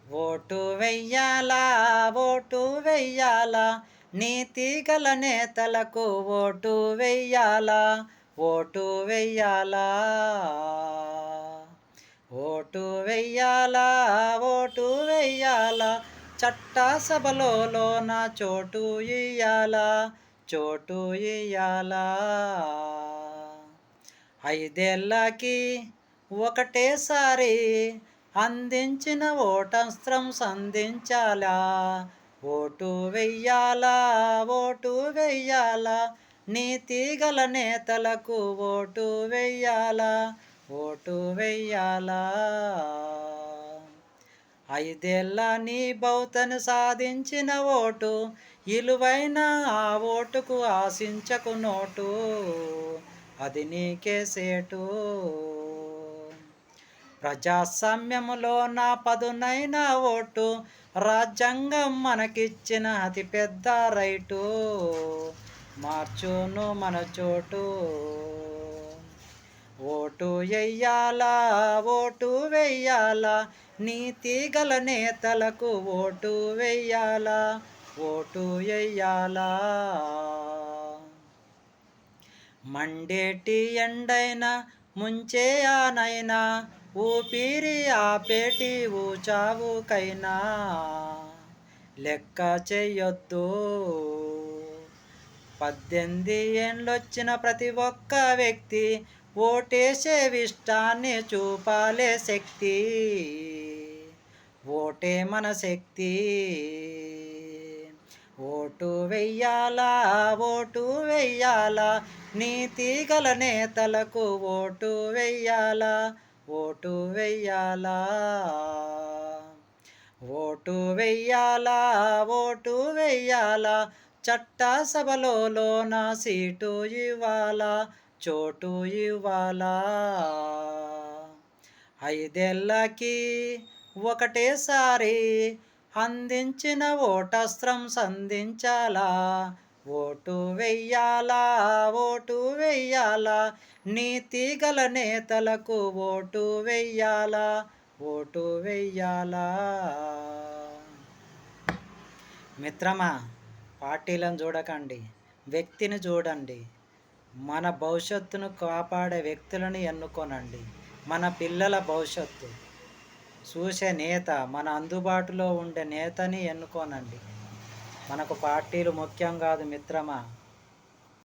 Vote వెయ్యాలా, vote వెయ్యాలా, నీతి గల నేతలకు ఓటు వెయ్యాలా, ఓటు వెయ్యాలా, ఓటు వెయ్యాలా, ఓటు వెయ్యాలా, చట్టసభలోన చోటు ఇయ్యాలా, చోటు ఇయ్యాలా. 5 ఏళ్ళకి ఒకటేసారి అందించిన ఓటస్త్రం సంధించాలా, ఓటు వెయ్యాలా, ఓటు వెయ్యాలా, నీతి గల నేతలకు ఓటు వెయ్యాలా, ఓటు వెయ్యాలా. 5 ఏళ్ళ నీ బౌతను సాధించిన ఓటు, ఇలువైన ఆ ఓటుకు ఆశించకు నోటు, అది నీకే సేటు. ప్రజాస్వామ్యములో నా పదునైన ఓటు, రాజ్యాంగం మనకిచ్చిన అతిపెద్ద రైటు, మార్చును మన చోటు. ఓటు వెయ్యాలా, ఓటు వెయ్యాలా, నీతి గల నేతలకు ఓటు వెయ్యాలా, ఓటు వెయ్యాలా. మండేటి ఎండైనా ముంచే ఆనైనా, ఊపిరి ఆపేటి ఊచావుకైనా లెక్క చెయ్యొద్దు. 18 ఏండ్లొచ్చిన ప్రతి ఒక్క వ్యక్తి ఓటేసే ఇష్టాన్ని చూపాలే శక్తి, ఓటే మన శక్తి. ఓటు వెయ్యాలా, ఓటు వెయ్యాలా, నీతి గల నేతలకు ఓటు వెయ్యాలా, ఓటు వెయ్యాలా, ఓటు వెయ్యాలా, ఓటు వెయ్యాలా, చట్టసభలోన సీటు ఇవ్వాలా, చోటు ఇవ్వాలా. 5 ఏళ్ళకి ఒకటేసారి అందించిన ఓటస్త్రం సంధించాలా, ఓటు వెయ్యాలా, ఓటు వెయ్యాలా, నీతి గల నేతలకు ఓటు వెయ్యాలా, ఓటు వెయ్యాలా. మిత్రమా, పార్టీలను చూడకండి, వ్యక్తిని చూడండి. మన భవిష్యత్తును కాపాడే వ్యక్తులను ఎన్నుకోనండి. మన పిల్లల భవిష్యత్తు చూసే నేత, మన అందుబాటులో ఉండే నేతని ఎన్నుకోనండి. మనకు పార్టీలు ముఖ్యం కాదు మిత్రమా.